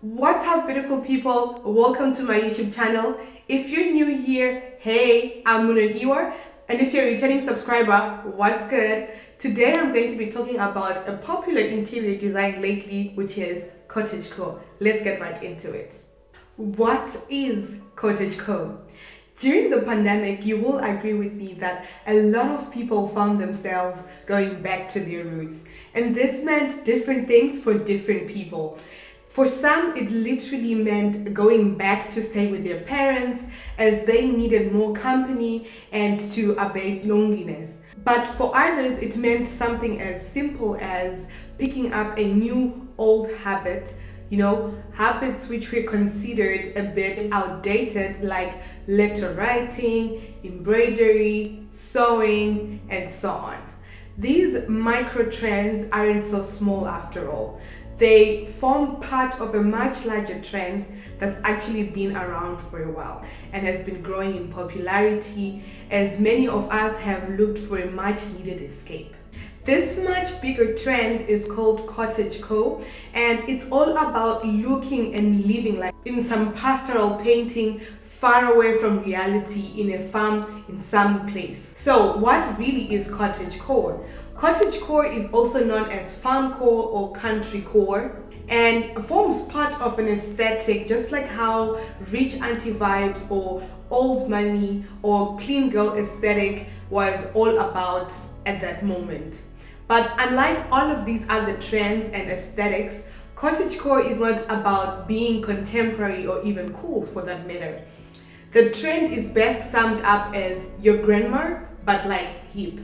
What's up, beautiful people? Welcome to my YouTube channel. If you're new here, hey, I'm Millennial, and if you're a returning subscriber, what's good? Today I'm going to be talking about a popular interior design lately, which is cottagecore. Let's get right into it. What is cottagecore? During the pandemic, you will agree with me that a lot of people found themselves going back to their roots, and this meant different things for different people. For some, it literally meant going back to stay with their parents as they needed more company and to abate loneliness. But for others, it meant something as simple as picking up a new old habit, habits which were considered a bit outdated, like letter writing, embroidery, sewing, and so on. These micro trends aren't so small after all. They form part of a much larger trend that's actually been around for a while and has been growing in popularity as many of us have looked for a much needed escape. This much bigger trend is called cottagecore, and it's all about looking and living like in some pastoral painting far away from reality in a farm in some place. So what really is cottagecore? Cottagecore is also known as farmcore or countrycore and forms part of an aesthetic, just like how rich auntie vibes or old money or clean girl aesthetic was all about at that moment. But unlike all of these other trends and aesthetics, cottagecore is not about being contemporary or even cool for that matter. The trend is best summed up as your grandma, but like hip.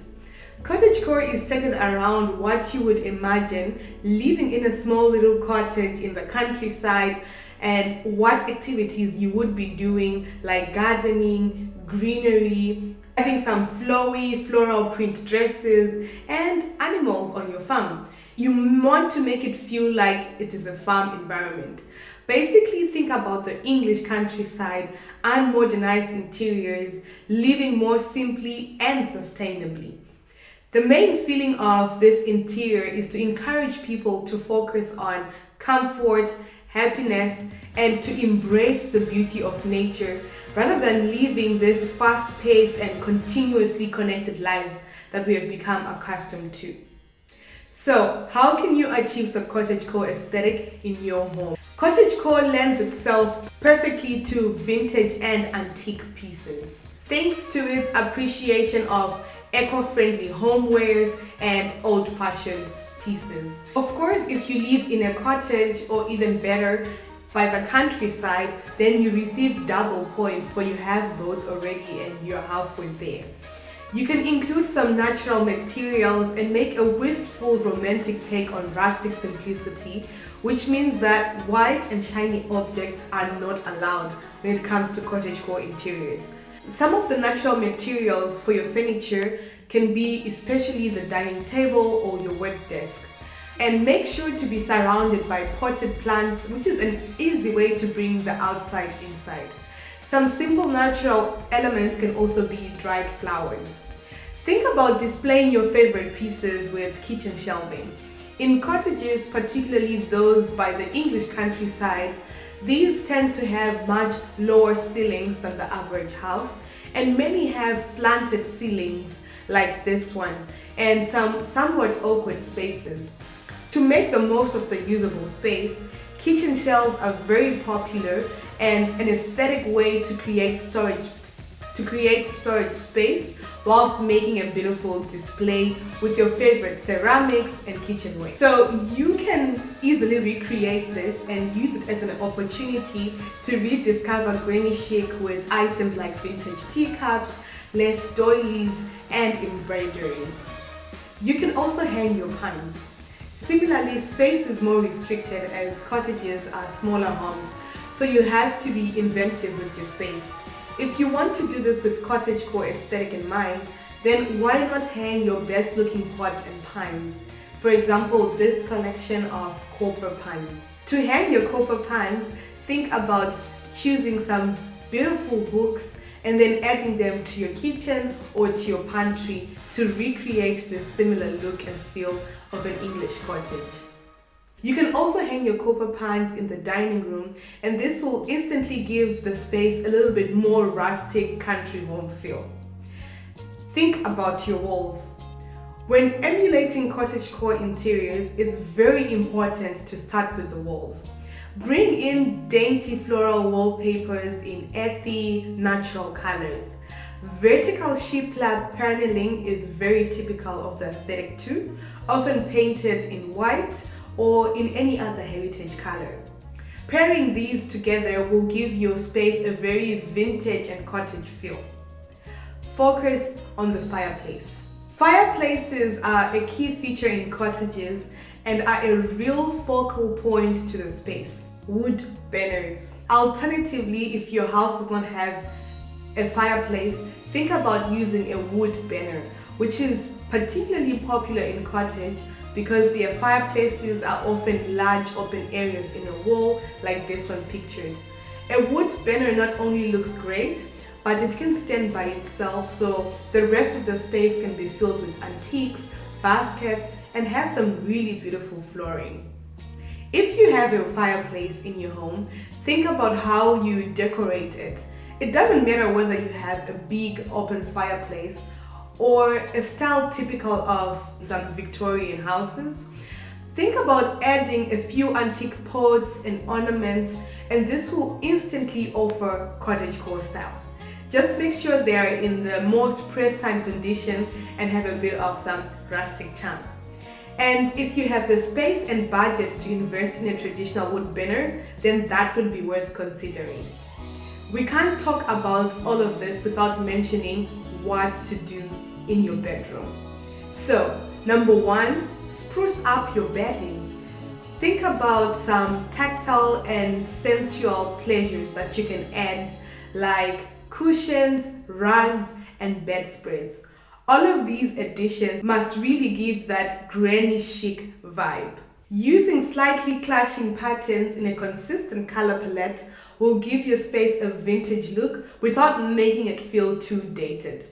Cottagecore is centered around what you would imagine living in a small little cottage in the countryside and what activities you would be doing, like gardening, greenery, having some flowy floral print dresses, and animals on your farm. You want to make it feel like it is a farm environment. Basically, think about the English countryside, unmodernized interiors, living more simply and sustainably. The main feeling of this interior is to encourage people to focus on comfort, happiness, and to embrace the beauty of nature rather than living this fast-paced and continuously connected lives that we have become accustomed to. So, how can you achieve the cottagecore aesthetic in your home? Cottagecore lends itself perfectly to vintage and antique pieces, thanks to its appreciation of eco-friendly homewares and old-fashioned pieces. Of course, if you live in a cottage or even better, by the countryside, then you receive double points for you have both already and you're halfway there. You can include some natural materials and make a wistful romantic take on rustic simplicity, which means that white and shiny objects are not allowed when it comes to cottagecore interiors. Some of the natural materials for your furniture can be especially the dining table or your work desk. And make sure to be surrounded by potted plants, which is an easy way to bring the outside inside. Some simple natural elements can also be dried flowers. Think about displaying your favorite pieces with kitchen shelving. In cottages, particularly those by the English countryside, these tend to have much lower ceilings than the average house, and many have slanted ceilings like this one and some somewhat awkward spaces. To make the most of the usable space, kitchen shelves are very popular and an aesthetic way to create storage space whilst making a beautiful display with your favorite ceramics and kitchenware. So you can easily recreate this and use it as an opportunity to rediscover granny chic with items like vintage teacups, lace doilies, and embroidery. You can also hang your pines. Similarly, space is more restricted as cottages are smaller homes, so you have to be inventive with your space. If you want to do this with cottagecore aesthetic in mind, then why not hang your best looking pots and pines? For example, this collection of copper pine. To hang your copper pines, think about choosing some beautiful hooks and then adding them to your kitchen or to your pantry to recreate this similar look and feel of an English cottage. You can also hang your copper pans in the dining room, and this will instantly give the space a little bit more rustic country home feel. Think about your walls. When emulating cottagecore interiors, it's very important to start with the walls. Bring in dainty floral wallpapers in earthy, natural colors. Vertical shiplap paneling is very typical of the aesthetic too, often painted in white or in any other heritage color. Pairing these together will give your space a very vintage and cottage feel. Focus on the fireplace. Fireplaces are a key feature in cottages and are a real focal point to the space. Wood burners. Alternatively, if your house does not have a fireplace, think about using a wood burner, which is particularly popular in cottage because their fireplaces are often large open areas in a wall like this one pictured. A wood burner not only looks great, but it can stand by itself, so the rest of the space can be filled with antiques, baskets, and have some really beautiful flooring. If you have a fireplace in your home, think about how you decorate it. It doesn't matter whether you have a big open fireplace or a style typical of some Victorian houses. Think about adding a few antique pots and ornaments, and this will instantly offer cottagecore style. Just make sure they are in the most pristine condition and have a bit of some rustic charm. And if you have the space and budget to invest in a traditional wood burner, then that would be worth considering. We can't talk about all of this without mentioning what to do in your bedroom. So, number one, spruce up your bedding. Think about some tactile and sensual pleasures that you can add, like cushions, rugs, and bedspreads. All of these additions must really give that granny chic vibe. Using slightly clashing patterns in a consistent color palette will give your space a vintage look without making it feel too dated.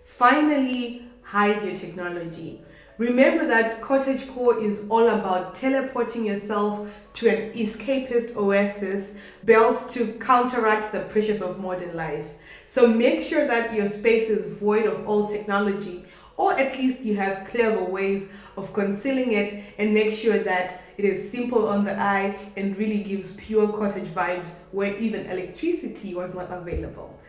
Finally, hide your technology. Remember that cottagecore is all about teleporting yourself to an escapist oasis built to counteract the pressures of modern life. So make sure that your space is void of all technology, or at least you have clever ways of concealing it, and make sure that it is simple on the eye and really gives pure cottage vibes where even electricity was not available.